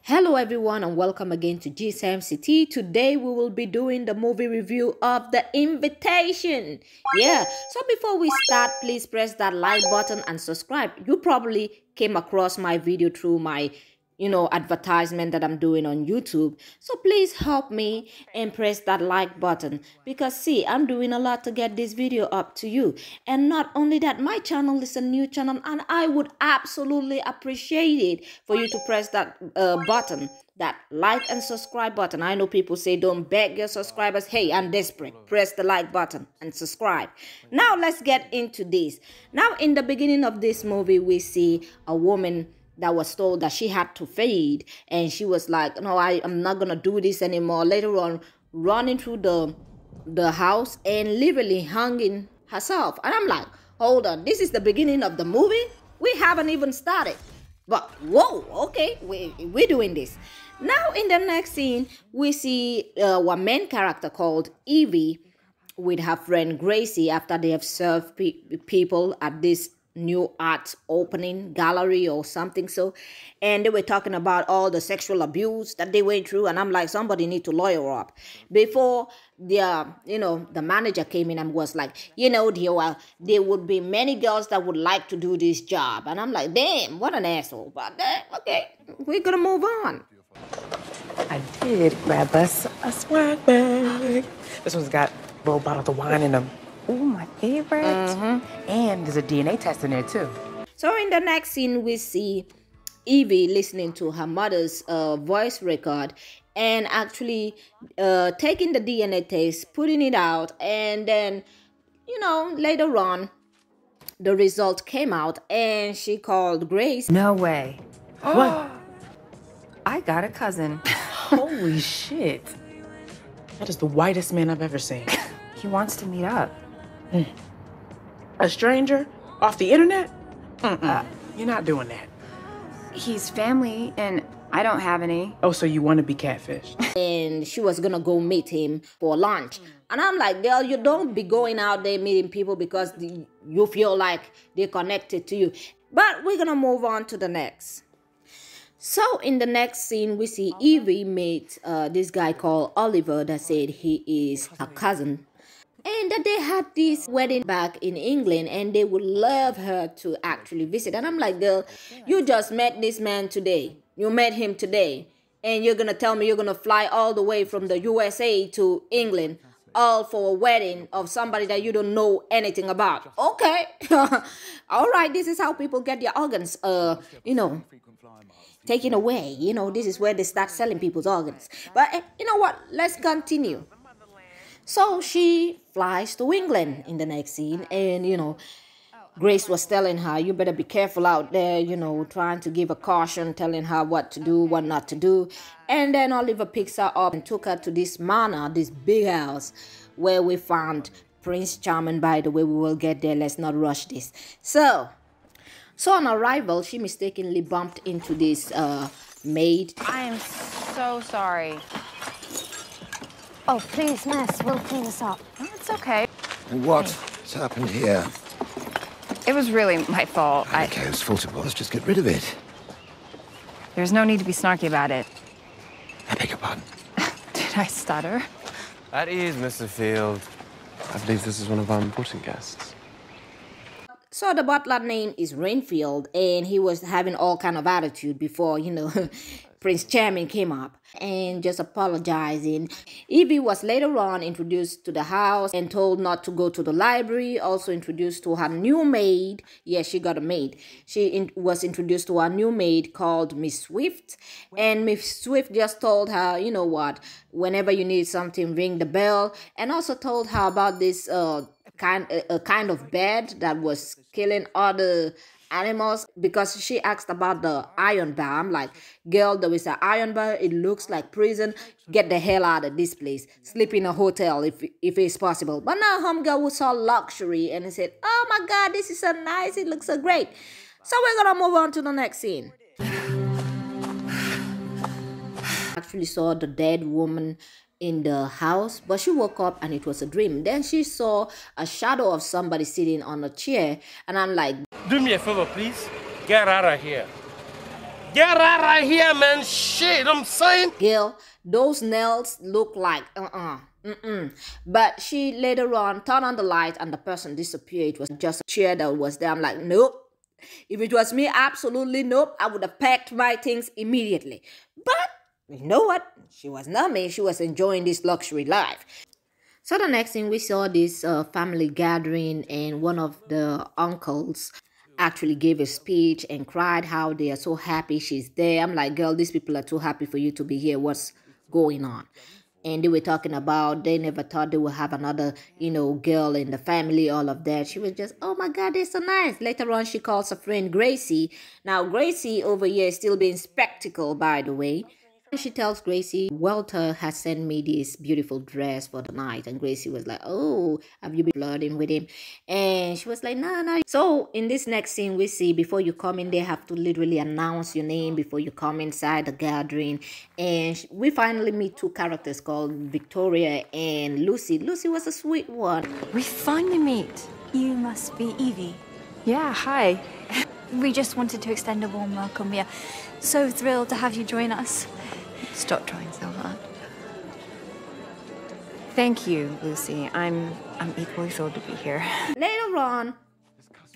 Hello everyone and welcome again to GSMCT. Today we will be doing the movie review of The Invitation. So before we start, please press that like button and subscribe. You probably came across my video through my advertisement that I'm doing on YouTube. So please help me and press that like button because see, I'm doing a lot to get this video up to you. And not only that, my channel is a new channel and I would absolutely appreciate it for you to press that button, that like and subscribe button. I know people say don't beg your subscribers. Hey, I'm desperate. Press the like button and subscribe. Now let's get into this. Now in the beginning of this movie, we see a woman that was told that she had to fade, and she was like, no, I'm not gonna do this anymore. Later on, running through the house and literally hanging herself. And I'm like, hold on, this is the beginning of the movie? We haven't even started. But whoa, okay, we're doing this. Now in the next scene, we see one main character called Evie with her friend Gracie after they have served people at this new art opening gallery or something. And they were talking about all the sexual abuse that they went through, and I'm like, somebody need to lawyer up. Before the manager came in and was like, there would be many girls that would like to do this job. And I'm like, damn, what an asshole. But okay, we're gonna move on. I did grab us a swag bag. This one's got little bottles of wine in them. Ooh, my favorite. And there's a DNA test in there, too. So in the next scene, we see Evie listening to her mother's voice record and actually taking the DNA test, putting it out, and then, later on, the result came out, and she called Grace. No way. What? I got a cousin. Holy shit. That is the whitest man I've ever seen. He wants to meet up. A stranger? Off the internet? You're not doing that. He's family, and I don't have any. Oh, so you want to be catfished? And she was gonna go meet him for lunch. And I'm like, girl, you don't be going out there meeting people because you feel like they're connected to you. But we're gonna move on to the next. So in the next scene, we see Evie meet this guy called Oliver that said he is her cousin. And that they had this wedding back in England and they would love her to actually visit. And I'm like, girl, you just met this man today. You met him today. And you're going to tell me you're going to fly all the way from the USA to England, all for a wedding of somebody that you don't know anything about. Okay. All right. This is how people get their organs, taken away. This is where they start selling people's organs. But you know what? Let's continue. So she flies to England in the next scene, and, Grace was telling her, you better be careful out there, trying to give a caution, telling her what to do, what not to do. And then Oliver picks her up and took her to this manor, this big house, where we found Prince Charming. By the way, we will get there. Let's not rush this. So on arrival, she mistakenly bumped into this maid. I am so sorry. Oh, please, miss, we'll clean this up. Oh, it's okay. And what's happened here? It was really my fault. I don't care whose fault it was, just get rid of it. There's no need to be snarky about it. I beg your pardon. Did I stutter? At ease, Mr. Field. I believe this is one of our important guests. So the butler name is Rainfield, and he was having all kind of attitude before, Prince Charming came up and just apologizing. Evie was later on introduced to the house and told not to go to the library. Also introduced to her new maid. Yes, she got a maid. She was introduced to her new maid called Miss Swift. And Miss Swift just told her, you know what, whenever you need something, ring the bell. And also told her about this kind of bed that was killing other animals, because she asked about the iron bar. I'm like, girl, there is an iron bar. It looks like prison. Get the hell out of this place. Sleep in a hotel if it's possible. But now homegirl saw luxury and he said, oh my God, this is so nice. It looks so great. So we're gonna move on to the next scene. Actually saw the dead woman in the house, but she woke up and it was a dream. Then she saw a shadow of somebody sitting on a chair, and I'm like, do me a favor, please. Get out of here. Get out of here, man. Shit, I'm saying. Girl, those nails look like But she later on turned on the light and the person disappeared. It was just a chair that was there. I'm like, nope. If it was me, absolutely nope. I would have packed my things immediately. But you know what? She was not me. She was enjoying this luxury life. So the next thing we saw this family gathering, and one of the uncles actually gave a speech and cried how they are so happy she's there. I'm like, girl, these people are too happy for you to be here. What's going on? And they were talking about they never thought they would have another, girl in the family, all of that. She was just, oh my God, they're so nice. Later on, she calls her friend Gracie. Now, Gracie over here is still being spectacle, by the way. She tells Gracie, Walter has sent me this beautiful dress for the night. And Gracie was like, oh, have you been flirting with him? And she was like, no, no. So in this next scene, we see before you come in, they have to literally announce your name before you come inside the gathering. And we finally meet two characters called Victoria and Lucy. Lucy was a sweet one. We finally meet. You must be Evie. Yeah, hi. We just wanted to extend a warm welcome. We are so thrilled to have you join us. Stop trying so hard. Thank you, Lucy. I'm equally thrilled to be here. Later on,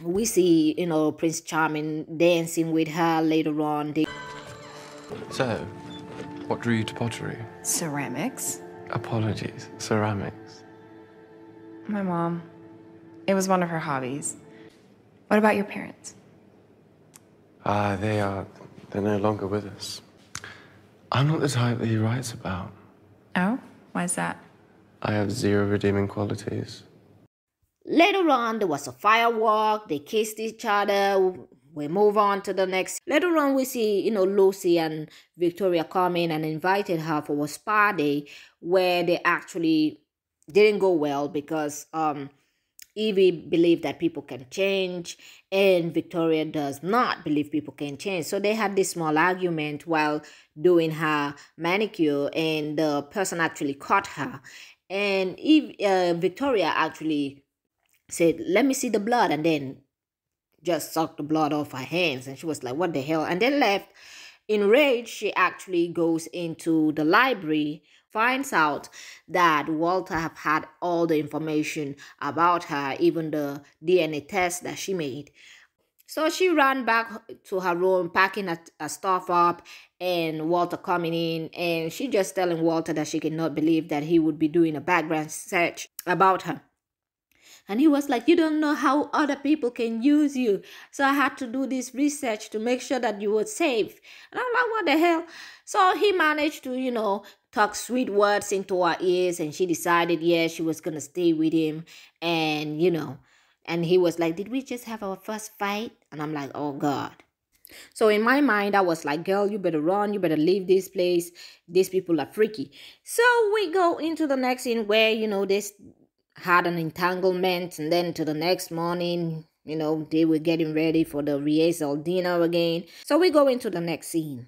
we see, Prince Charming dancing with her later on. So, what drew you to pottery? Ceramics? Apologies, ceramics. My mom. It was one of her hobbies. What about your parents? They're no longer with us. I'm not the type that he writes about. Oh? Why's that? I have zero redeeming qualities. Later on, there was a firework. They kissed each other. We move on to the next. Later on, we see, Lucy and Victoria come in and invited her for a spa day where they actually didn't go well because Evie believed that people can change and Victoria does not believe people can change. So they had this small argument while doing her manicure, and the person actually caught her. And Victoria actually said, let me see the blood, and then just sucked the blood off her hands. And she was like, what the hell? And then left. Enraged, she actually goes into the library, finds out that Walter have had all the information about her, even the DNA test that she made. So she ran back to her room, packing her stuff up, and Walter coming in, and she just telling Walter that she cannot believe that he would be doing a background search about her. And he was like, you don't know how other people can use you. So I had to do this research to make sure that you were safe. And I'm like, what the hell? So he managed to, talk sweet words into her ears. And she decided, yeah, she was going to stay with him. And, and he was like, did we just have our first fight? And I'm like, oh, God. So in my mind, I was like, girl, you better run. You better leave this place. These people are freaky. So we go into the next scene where, this had an entanglement, and then to the next morning, they were getting ready for the rehearsal dinner again. So we go into the next scene.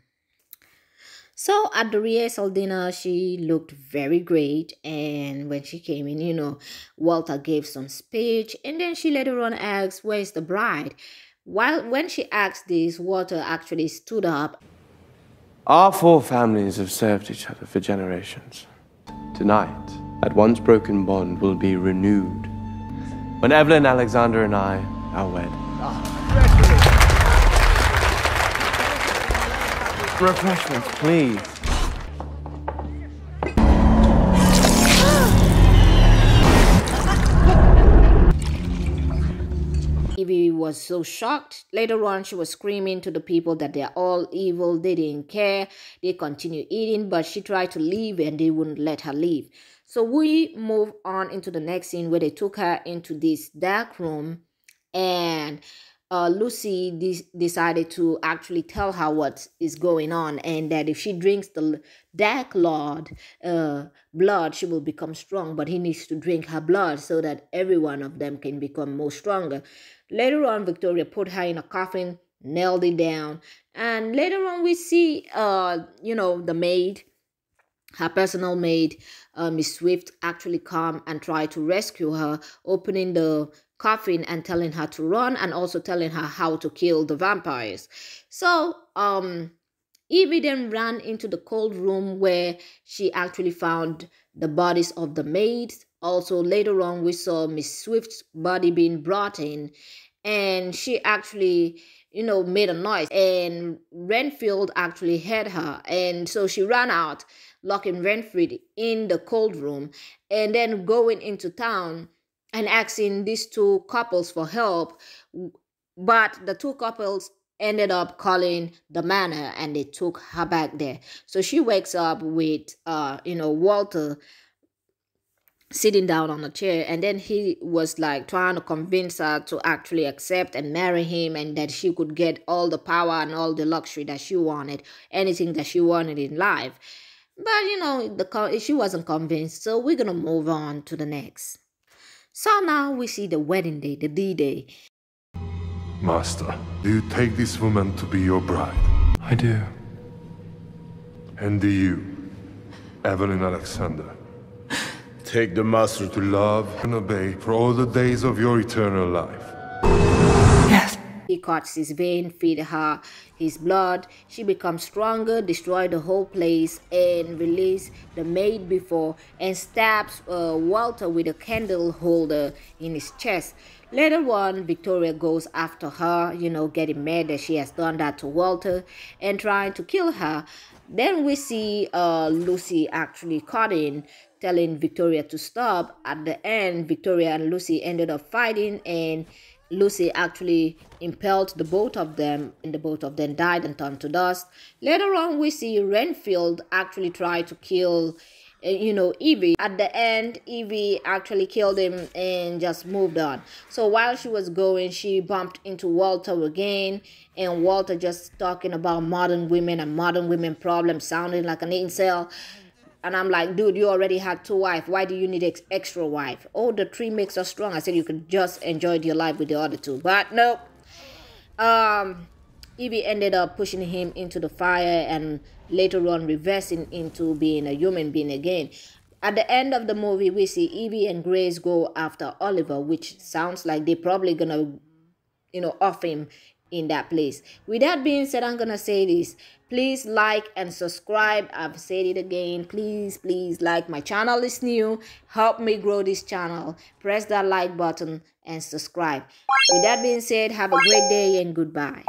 So at the rehearsal dinner, she looked very great, and when she came in, Walter gave some speech, and then she later on asked, where's the bride? When she asked this, Walter actually stood up. Our four families have served each other for generations. Tonight, that once broken bond will be renewed when Evelyn, Alexander, and I are wed. Refreshments, please. Evie was so shocked. Later on, she was screaming to the people that they're all evil. They didn't care. They continued eating, but she tried to leave and they wouldn't let her leave. So we move on into the next scene where they took her into this dark room, and Lucy decided to actually tell her what is going on, and that if she drinks the dark lord blood, she will become strong, but he needs to drink her blood so that every one of them can become more stronger. Later on, Victoria put her in a coffin, nailed it down, and later on we see the maid, her personal maid, Miss Swift, actually come and try to rescue her, opening the coffin and telling her to run, and also telling her how to kill the vampires. So Evie then ran into the cold room where she actually found the bodies of the maids. Also, later on, we saw Miss Swift's body being brought in, and she actually, made a noise, and Renfield actually heard her, and so she ran out, locking Renfield in the cold room, and then going into town and asking these two couples for help. But the two couples ended up calling the manor and they took her back there. So she wakes up with Walter sitting down on a chair, and then he was like trying to convince her to actually accept and marry him, and that she could get all the power and all the luxury that she wanted, anything that she wanted in life. But she wasn't convinced, so we're gonna move on to the next. So now we see the wedding day, the D-Day. Master, do you take this woman to be your bride? I do. And do you, Evelyn Alexander, Take the master to love and obey for all the days of your eternal life? Yes. He cuts his vein, feed her his blood. She becomes stronger, destroy the whole place, and release the maid before, and stabs Walter with a candle holder in his chest. Later on, Victoria goes after her, getting mad that she has done that to Walter and trying to kill her. Then we see Lucy actually cutting, telling Victoria to stop. At the end, Victoria and Lucy ended up fighting, and Lucy actually impaled the both of them, and the both of them died and turned to dust. Later on, we see Renfield actually try to kill, Evie. At the end, Evie actually killed him and just moved on. So while she was going, she bumped into Walter again, and Walter just talking about modern women and modern women problems, sounding like an incel. And I'm like, dude, you already had two wives. Why do you need extra wife? Oh, the tree makes us strong. I said you could just enjoy your life with the other two. But no. Evie ended up pushing him into the fire and later on reversing into being a human being again. At the end of the movie, we see Evie and Grace go after Oliver, which sounds like they're probably gonna, off him in that place. With that being said, I'm gonna say this: please like and subscribe. I've said it again, please like. My channel is new, help me grow this channel. Press that like button and subscribe. With that being said, have a great day and goodbye.